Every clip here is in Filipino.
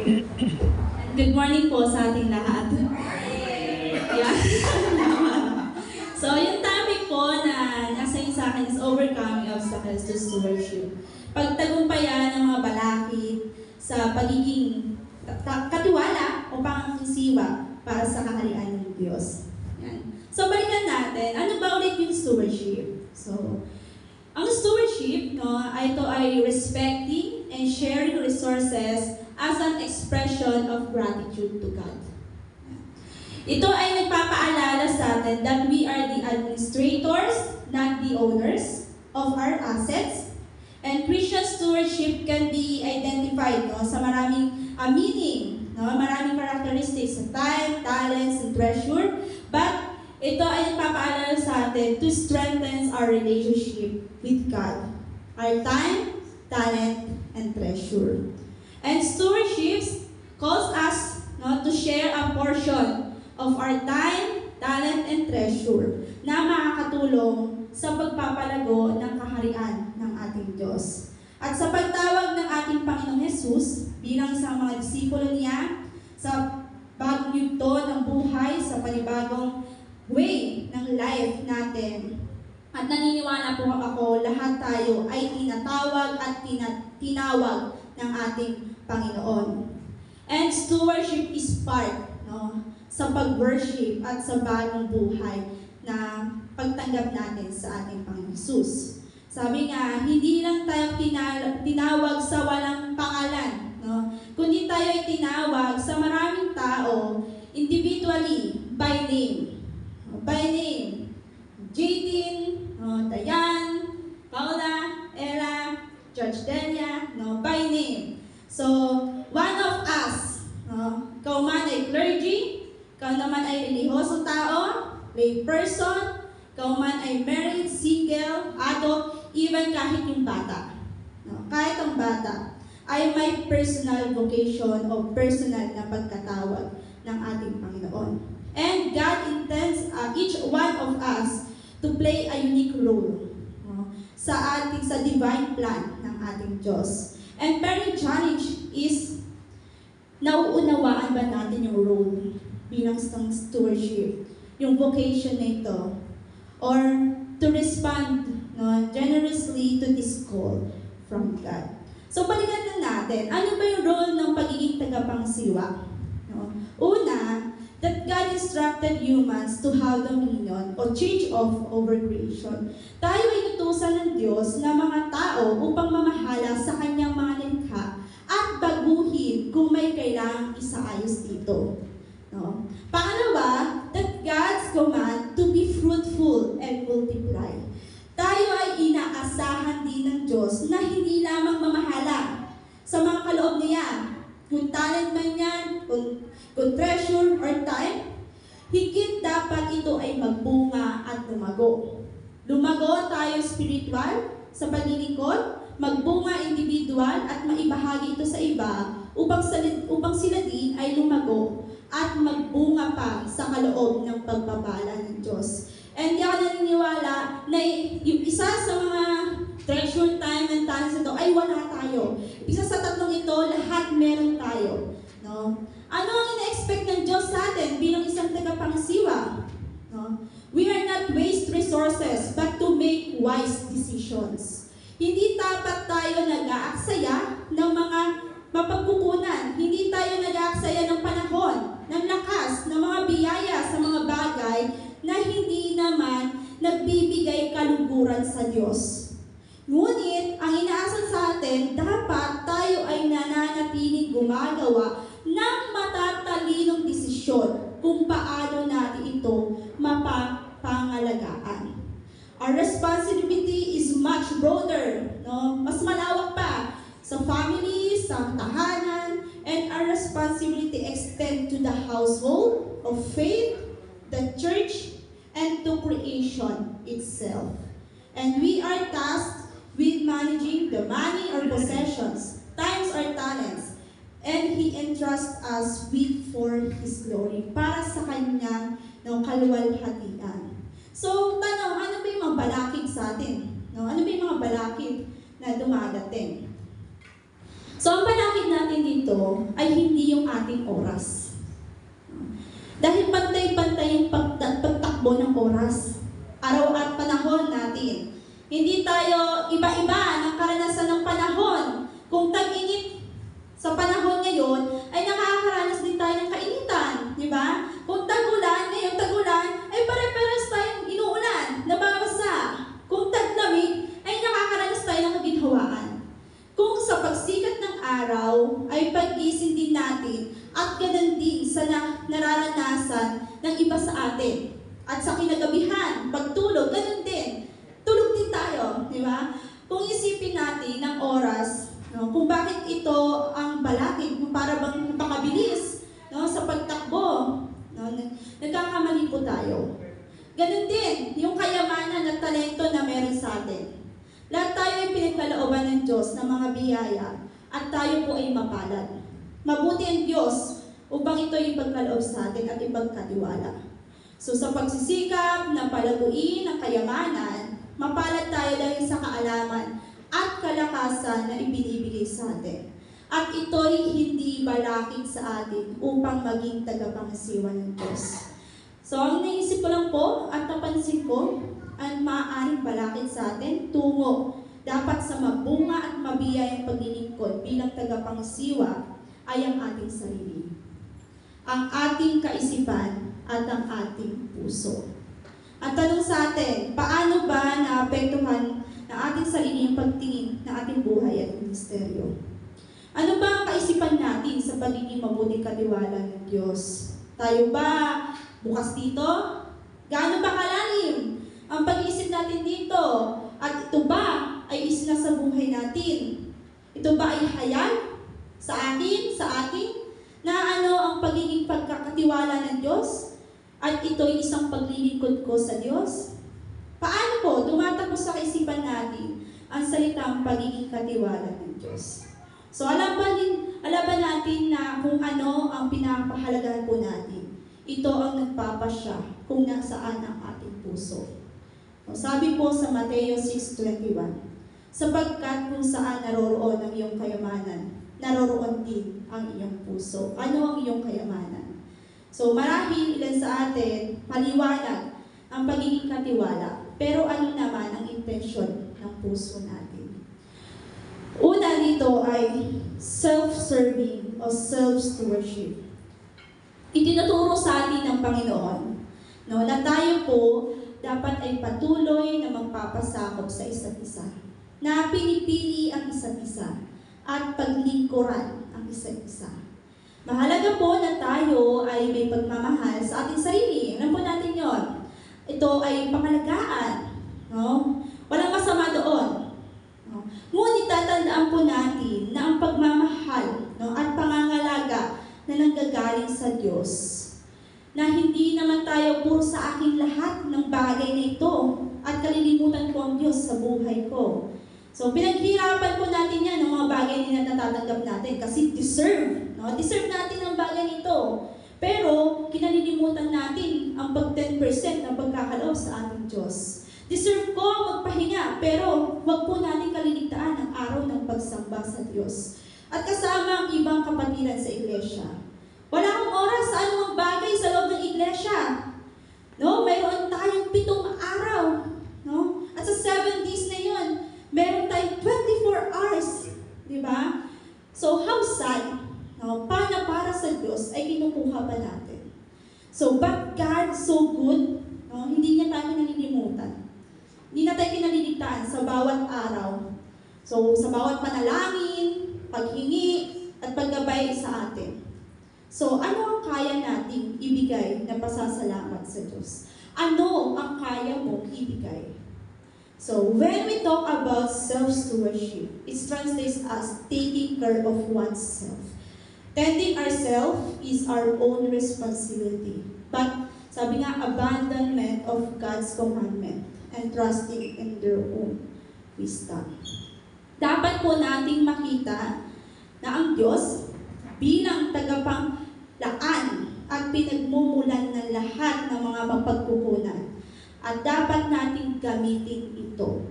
Good morning po sa ating lahat. Yeah. So, yung topic po na nasa sa akin is overcoming obstacles to stewardship. Pagtagumpayan ng mga balakid sa pagiging katiwala o pangangisiwa para sa kaharian ng Diyos. Yan. So, balikan natin, ano ba ulit yung stewardship? So, ang stewardship, ito ay respecting and sharing resources as an expression of gratitude to God. Ito ay nagpapaalala sa atin that we are the administrators, not the owners of our assets. And Christian stewardship can be identified sa maraming meaning, maraming characteristics sa time, talents, and treasure. But ito ay nagpapaalala sa atin to strengthen our relationship with God. Our time, talent, and treasure. And stewardship calls us to share a portion of our time, talent, and treasure na makakatulong sa pagpapalago ng kaharian ng ating Diyos. At sa pagtawag ng ating Panginoong Jesus bilang isang mga disipulo niya sa bagong yugto ng buhay, sa panibagong way ng life natin. At naniniwala po ako, lahat tayo ay tinatawag at tinawag ng ating Panginoon. And stewardship is part sa pag-worship at sa bagong buhay na pagtanggap natin sa ating Panginoon Jesus. Sabi nga, hindi lang tayo tinawag sa walang pangalan, kundi tayo ay tinawag sa maraming tao individually by name. By name, Jadine, Dayan, Paula, Ella, George Delia, by name. So, one of us, ikaw man ay clergy, ikaw naman ay relihosong tao, lay person, ikaw man ay married, single, adult, even kahit yung bata. Kahit ang bata ay may personal vocation o personal na pagkatawag ng ating Panginoon. And God intends each one of us to play a unique role sa divine plan ng ating Diyos. And very challenge is, nauunawaan ba natin yung role bilang isang stewardship, yung vocation na ito, or to respond generously to this call from God. So balikan na natin, ano ba yung role ng pagiging tagapangsiwa? Una, that God instructed humans to have dominion o change of over creation. Tayo ay inutusan ng Diyos na mga tao upang mamahala sa kanyang mga likha at baguhin kung may kailangang isaayos dito. Pangalawa, that God's command to be fruitful and multiply. Tayo ay inaasahan din ng Diyos na hindi lamang mamahala sa mga kaloob niya, kung talent man yan, kung treasure or time, higit dapat ito ay magbunga at lumago. Lumago tayo spiritual sa paglilingkod, magbunga individual at maibahagi ito sa iba upang sila din ay lumago at magbunga pa sa kaloob ng pagpapala ng Diyos. And di ako naniniwala na yung isa sa mga treasure, time, and talents ito ay wala tayo. Isa sa tatlong ito, lahat meron tayo. Ano ang ina-expect ng Diyos sa atin bilang isang tagapangsiwa? We are not waste resources, but to make wise decisions. Hindi dapat tayo nag-aaksaya ng mga mapagkukunan. Hindi tayo nag-aaksaya ng panahon, ng lakas, ng mga biyaya sa mga bagay na hindi naman nagbibigay kaluguran sa Diyos. Ngunit, ang inaasal sa atin, dapat tayo ay nananatiling gumagawa ng matatalinong desisyon kung paano natin ito mapapangalagaan. Our responsibility is much broader, mas malawak pa sa family, sa tahanan, and our responsibility extend to the household of faith, the church, and to creation itself. And we are tasked with managing the money or possessions, times or talents, and He entrusts us with for His glory, para sa Kanyang kaluwalhatian. So, tanong, ano ba yung mga balakid sa atin? Ano ba yung mga balakid na dumadating? So, ang panakit natin dito ay hindi yung ating oras. Dahil pantay-pantay yung pagtakbo ng oras. Araw at panahon natin. Hindi tayo iba-iba ng karanasan ng panahon. Kung tag-init sa panahon ngayon, ay nakakaranas din tayo ng kainitan. Di ba? Kung tag-ulan, ngayon tag-ulan, ay pare-pares tayong inuulan, nababasa. Kung tag-lamig, ay nakakaranas tayo ng kaginhawaan. Kung sa pagsikat ng araw, ay pag-gising din natin, at ganun din sa nararanasan ng iba sa atin. At sa kinagabihan, pagtulog, ganun din. Tulog din tayo, di ba? Kung isipin natin ng oras, no, kung bakit ito ang balakid, kung para bang napakabilis, no, sa pagtakbo, no, nagkakamali po tayo. Ganun din, yung kayamanan at talento na meron sa atin. Lahat tayo ay pinagkalooban ng Diyos ng mga biyaya at tayo po ay mapalad. Mabuti ang Diyos upang ito ay ipagkaloob sa atin at ipagkatiwala. So sa pagsisikap na palaguin ang kayamanan, mapalad tayo dahil sa kaalaman at kalakasan na ibinibigay sa atin. At ito'y hindi balakid sa atin upang maging tagapangasiwa ng Diyos. So ang naisip ko lang po at napansin ko, ang maaaring balakid sa atin tungo dapat sa mabunga at mabiyayang paglilingkod bilang tagapangasiwa ay ang ating sarili, ang ating kaisipan at ang ating puso. At tanong sa atin, paano ba naapektuhan ng ating sarili yung pagtingin ng ating buhay at ministeryo? Ano ba ang kaisipan natin sa pagiging mabuting katiwala ng Diyos? Tayo ba bukas dito? Gaano ba kalalim ang pag-iisip natin dito? At ito ba ay isna sa buhay natin? Ito ba ay hayal sa atin, na ano ang pagiging pagkakatiwala ng Diyos? At ito'y isang paglilingkod ko sa Diyos? Paano po tumatakbo sa kaisipan natin ang salitang pagiging katiwala ng Diyos? So alam ba natin na kung ano ang pinapahalagahan po natin? Ito ang nagpapasya kung nasaan ang ating puso. Sabi po sa Mateo 6:21, sapagkat kung saan naroroon ang iyong kayamanan, naroroon din ang iyong puso. Ano ang iyong kayamanan? So marahil ilan sa atin, maliwanag ang pagiging katiwala. Pero ano naman ang intensyon ng puso natin? Una dito ay self-serving o self-stewardship. Itinuturo sa atin ng Panginoon, no, na tayo po dapat ay patuloy na magpapasakop sa isa't isa, na pinipili ang isa't isa at paglingkuran ang isa't isa. Mahalaga po na tayo ay may pagmamahal sa ating sarili. Alam po natin yon. Ito ay pangalagaan. No? Walang masama doon. No? Ngunit tatandaan po natin na ang pagmamahal, no, at pangangalaga na nanggagaling sa Diyos, na hindi naman tayo puro sa aking lahat ng bagay na ito at kalilimutan ko ang Diyos sa buhay ko. So, pinaghirapan po natin yan ng mga bagay na natatanggap natin kasi deserve. No? Deserve natin ang bagay nito. Pero, kinalilimutan natin ang pag 10% ng pagkakaloob sa ating Diyos. Deserve ko magpahinga, pero wag po natin kaliligtaan ang araw ng pagsamba sa Diyos. At kasama ang ibang kapatiran sa iglesia. Wala akong oras sa anumang bagay sa loob ng iglesia. No? Mayroon tayong 7 araw. No? At sa 7 days na yun, meron tayong 24 hours. Diba? So, how sad? No? Para sa Diyos ay kinukuha pa natin. So, but God so good, no? Hindi niya tayo nalilimutan. Hindi na tayo kinaliligtaan sa bawat araw. So, sa bawat panalangin, paghingi, at paggabay sa atin. So, ano ang kaya nating ibigay na pasasalamat sa Diyos? Ano ang kaya mong ibigay? So, when we talk about self-stewardship, it translates as taking care of oneself. Tending ourselves is our own responsibility. But, sabi nga, abandonment of God's commandment and trusting in their own wisdom. Dapat po nating makita na ang Diyos bilang tagapanglaan at pinagmumulan ng lahat ng mga mapagkukunan. At dapat nating gamitin ito,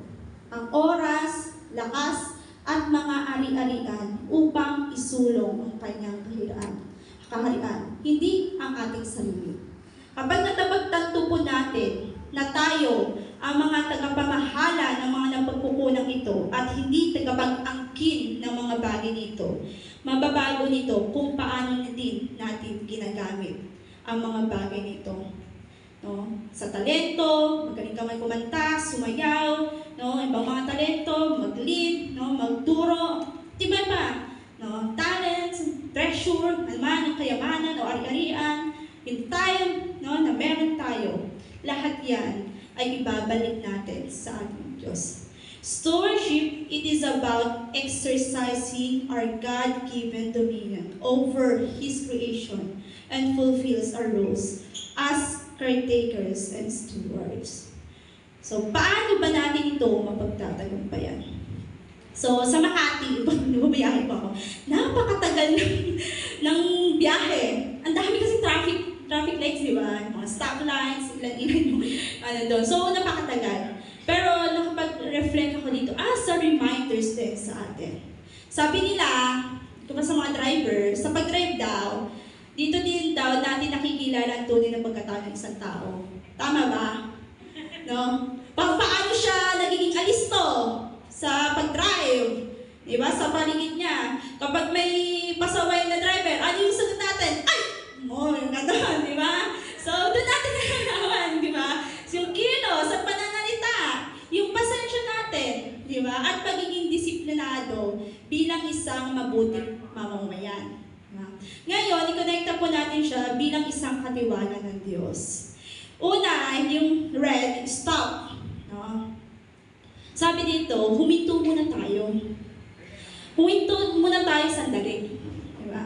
ang oras, lakas, at mga ari-arian upang isulong ang kanyang kaharian, hindi ang ating sarili. Kapag natapagtanto po natin na tayo ang mga tagapamahala ng mga napagkukunang ito at hindi tagapag-angkin ng mga bagay nito, mababago nito kung paano din natin ginagamit ang mga bagay nito. No? Sa talento, magaling ka may kumanta, sumayaw, no? Ibang mga talento, mag-lead, no? Magturo, iba pa, no? Talents, treasure, ang kayamanan o ari-arian, yung time, no? Na meron tayo. Lahat yan ay ibabalik natin sa ating Diyos. Stewardship, it is about exercising our God-given dominion over His creation and fulfills our roles as caretakers and stewards. So, paano ba natin ito mapagtatagumpayan? So, sa Makati, bumiyahe pa ako, napakatagal ng biyahe. Ang dami kasi traffic lights, di ba? Mga stop lights, ilan-ilan yung doon. So, napakatagal. Pero, nakapag-reflect ako dito, as a reminders din sa atin. Sabi nila, kung sa mga driver, sa pag-drive daw, dito din daw natin nakikilala ang tunay na pagkatao ng isang tao. Tama ba? No? Paano siya nagiging alisto sa pag-drive? Diba? Sa paligid niya. Kapag may pasaway na driver, ano yung sagot natin? Ay! Yung gano'n, di ba? So, doon natin nalalaman, di ba? Yung kilos at pananalita, yung pasensya natin, di ba? At pagiging disiplinado bilang isang mabuting mamamayan. Ngayon, i-connecta po natin siya bilang isang katiwala ng Diyos. Una, yung red, stop. No? Sabi dito, huminto muna tayo. Huminto muna tayo sandali. Diba?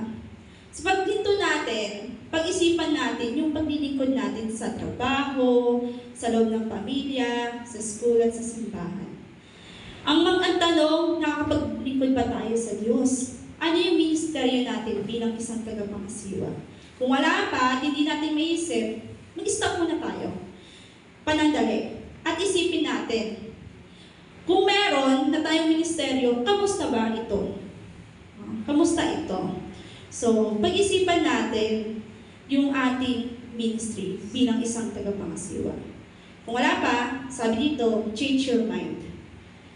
Sa paghinto natin, pag-isipan natin yung paglilingkod natin sa trabaho, sa loob ng pamilya, sa school at sa simbahan. Ang tanong, nakakapaglingkod ba tayo sa Diyos? Ano yung ministeryo natin bilang isang tagapangasiwa? Kung wala pa at hindi natin maisip, mag-stop muna tayo. Panandali. At isipin natin, kung meron na tayong ministeryo, kamusta ba ito? Kamusta ito? So, pag-isipan natin yung ating ministry bilang isang tagapangasiwa. Kung wala pa, sabi dito, change your mind.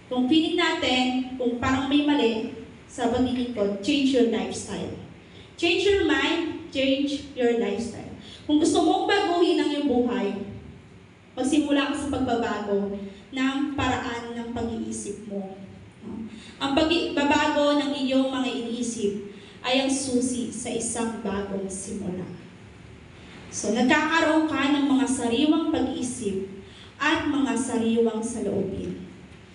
Kung feeling natin, kung parang may mali, sa paglilingkod, change your lifestyle. Change your mind, change your lifestyle. Kung gusto mong baguhin ang iyong buhay, magsimula ka sa pagbabago ng paraan ng pag-iisip mo. Ang pagbabago ng iyong mga iniisip ay ang susi sa isang bagong simula. So, nagkakaroon ka ng mga sariwang pag-iisip at mga sariwang saloobin.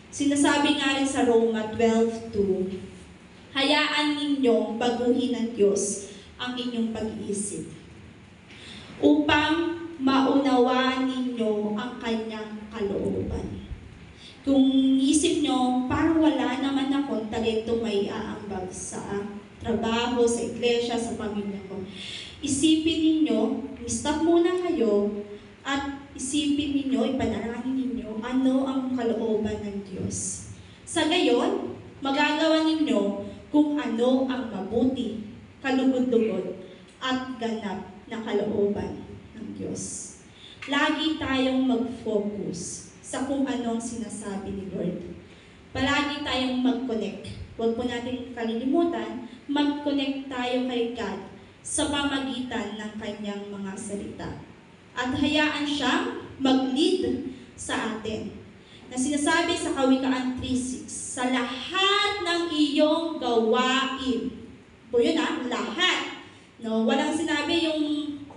Sinasabi nga rin sa Roma 12:2, hayaan ninyong baguhin ng Diyos ang inyong pag-iisip upang maunawaan ninyo ang kanyang kalooban. Kung isip nyo, parang wala naman akong talento may aambag sa trabaho, sa iglesia, sa pamilya ko. Isipin ninyo, stop muna kayo at isipin ninyo, ipanalangin ninyo ano ang kalooban ng Diyos. Sa gayon, magagawa ninyo kung ano ang mabuti, kalugod-lugod, at ganap na kalooban ng Diyos. Lagi tayong mag-focus sa kung anong sinasabi ni Lord. Palagi tayong mag-connect. Huwag po natin kalilimutan, mag-connect tayo kay God sa pamagitan ng kanyang mga salita. At hayaan siyang mag-lead sa atin. Na sinasabi sa Kawikaan 3:6, sa lahat ng iyong gawain. Po yun lahat. No, walang sinabi yung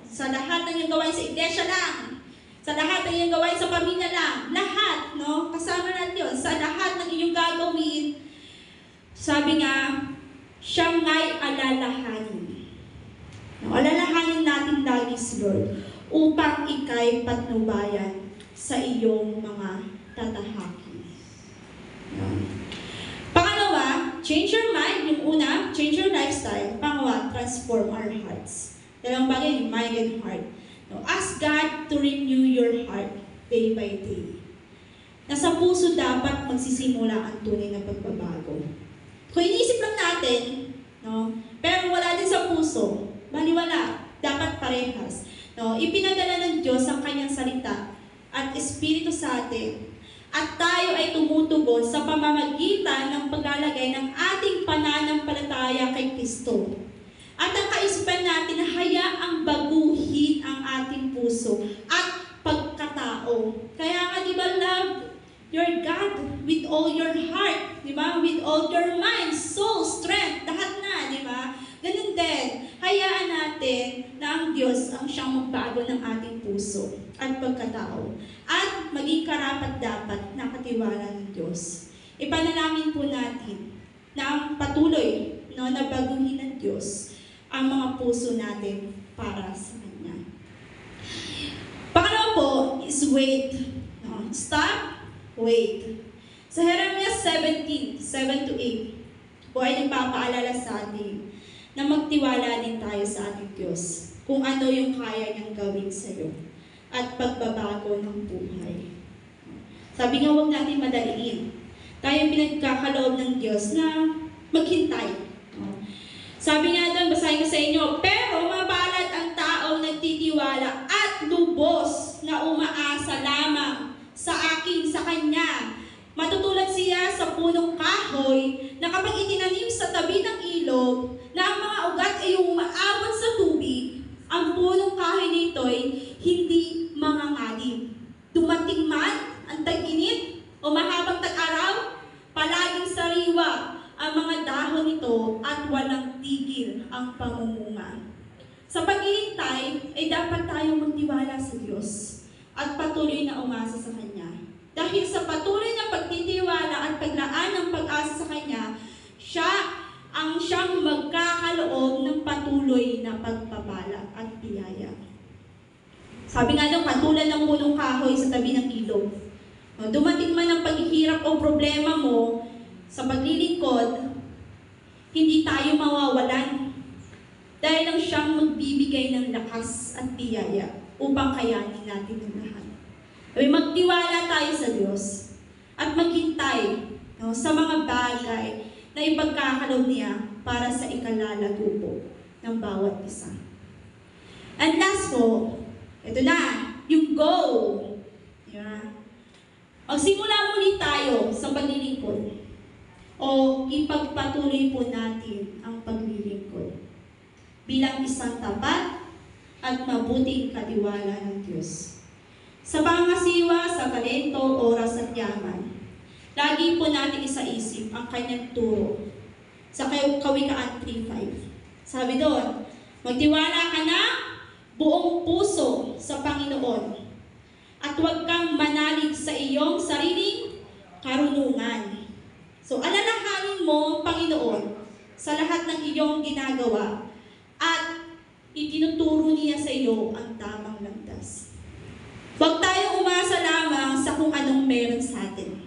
sa lahat ng iyong gawain sa iglesia lang. Sa lahat ng iyong gawain sa pamilya lang. Lahat, no? Kasama natin yun. Sa lahat ng iyong gagawin, sabi nga, siyang nga'y alalahanin. No, alalahanin natin lagi si Lord upang ika'y patnubayan sa iyong mga tatahakin. Pangalawa, change your mind. Yung una, change your lifestyle. Pangalawa, transform our hearts. Dalawang bagay, mind and heart. No, ask God to renew your heart day by day. Nasa puso dapat magsisimula ang tunay na pagbabago. Kung iniisip lang natin, baliwala, dapat parehas. No? Ipinadala ng Diyos ang kanyang salita at Espiritu sa atin. At tayo ay tumutugon sa pamamagitan ng paglalagay ng ating pananampalataya kay Kristo. At ang kaisipan natin na hayaang baguhin ang ating puso at pagkatao. Kaya nga, di ba, love your God with all your heart, di ba? With all your mind, soul, strength, lahat na, di ba? Ganun din, hayaan natin na ang Diyos ang siyang magbago ng ating puso at pagkatao. At maging karapat-dapat na katiwala ng Diyos. Ipanalangin po natin na ang patuloy na baguhin ng Diyos ang mga puso natin para sa Kanya. Pangalawa po is wait. No? Stop, wait. Sa Jeremias 17, 7-8, po ay nagpapaalala sa atin na magtiwala din tayo sa ating Diyos kung ano yung kaya niyang gawin sa iyo at pagbabago ng buhay. Sabi nga, huwag natin madaliin. Tayo pinagkakaloob ng Diyos na maghintay. Sabi nga doon, basahin ko sa inyo, pero mapalad ang taong nagtitiwala at lubos na umaasa lamang sa Kanya. Matutulad siya sa punong kahoy na kapag itinanim sa tabi ng ilog na ang mga ugat ay umaabot sa tubig, ang punong kahoy nito'y hindi mangangalim. Dumating man ang tag-init o mahabang tag-araw, palaging sariwa ang mga dahon nito at walang tigil ang pamumunga. Sa paghihintay ay dapat tayong magtiwala sa Diyos at patuloy na umasa sa Kanya. Dahil sa patuloy na pagtitiwala at paglaan ng pag-asa sa Kanya, siyang magkakaloob ng patuloy na pagpapala at biyaya. Sabi nga daw, katulad ng punong kahoy sa tabi ng ilog. Dumating man ang paghihirap o problema mo sa paglilingkod, hindi tayo mawawalan. Dahil lang siyang magbibigay ng lakas at biyaya upang kayanin natin ang lahat. Magtiwala tayo sa Diyos at maghintay sa mga bagay na ipagkakaloob niya para sa ikalalago po ng bawat isa. And last po, ito na, yung go. Yeah. Magsimula muli tayo sa paglilingkod o ipagpatuloy po natin ang paglilingkod bilang isang tapat at mabuting katiwala ng Diyos. Sa pangasiwa, sa talento, oras at yaman, lagi po natin isaisip ang kanyang turo sa Kawikaan 3:5. Sabi doon, magtiwala ka na buong puso sa Panginoon at huwag kang manalig sa iyong sariling karunungan. So, alalahanin mo, Panginoon, sa lahat ng iyong ginagawa at itinuturo niya sa iyo ang tamang landas. Huwag tayong umasa lamang sa kung anong meron sa atin.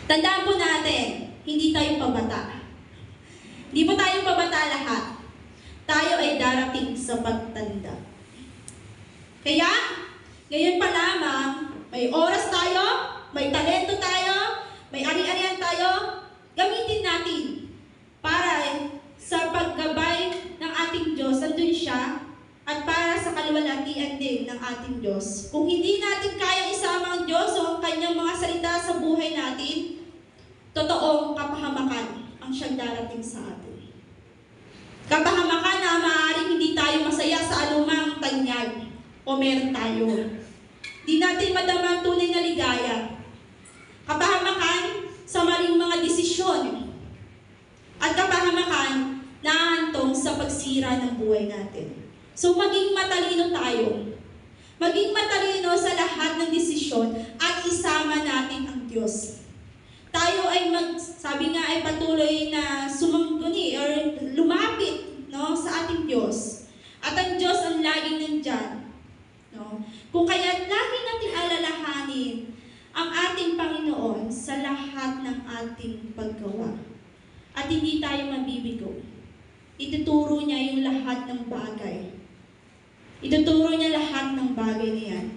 Tandaan po natin, hindi tayo pabata. Hindi po tayo pabata lahat. Tayo ay darating sa pagtanda. Kaya, ngayon pa lamang, may oras tayo, may talento tayo, may ari-arian tayo, gamitin natin para sa paggabay ng ating Diyos, nandun siya, at para sa kaluwalhatian din ng ating Diyos. Kung hindi natin kaya isama ang Diyos o ang kanyang mga salita sa buhay natin, totoong kapahamakan ang siyang darating sa atin. Kapahamakan na maaaring hindi tayo masaya sa anumang tanyag o meron tayo. Di natin madama ang tunay na ligaya. Kapahamakan sa maling mga desisyon. At kapahamakan na antong sa pagsira ng buhay natin. So maging matalino tayo. Maging matalino sa lahat ng desisyon at isama natin ang Diyos. Tayo ay sabi nga ay patuloy na sumangguni or lumapit sa ating Diyos. At ang Diyos ang laging nandyan. Kung kaya lagi natin alalahanin ang ating Panginoon sa lahat ng ating paggawa. At hindi tayo mabibigo. Ituturo niya yung lahat ng bagay. Ituturo niya lahat ng bagay na yan.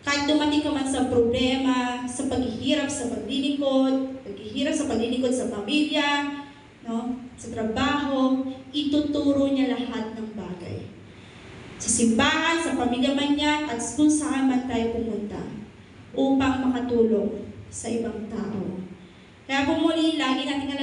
Kahit dumating ka man sa problema, sa paghihirap sa paglilingkod, paghihirap sa paglilingkod sa pamilya, no? Sa trabaho, ituturo niya lahat ng bagay. Sa simbahan, sa pamilya man yan, at kung saan man tayo pumunta, upang makatulong sa ibang tao. Kaya po muli, lagi nating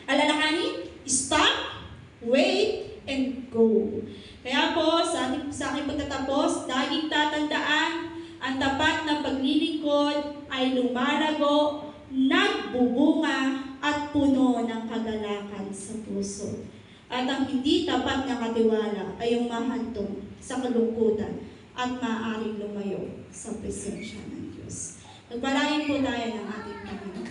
alalahanin, stop, wait, and go. Kaya po, sa aking pagtatapos, laging tatandaan, ang tapat na paglilingkod ay lumalago, nagbubunga, at puno ng kagalakan sa puso. At ang hindi tapat na katiwala ay humahantong sa kalungkutan at maaaring lumayo sa presensya ng Diyos. Nagpalain po tayo ng ating Panginoon.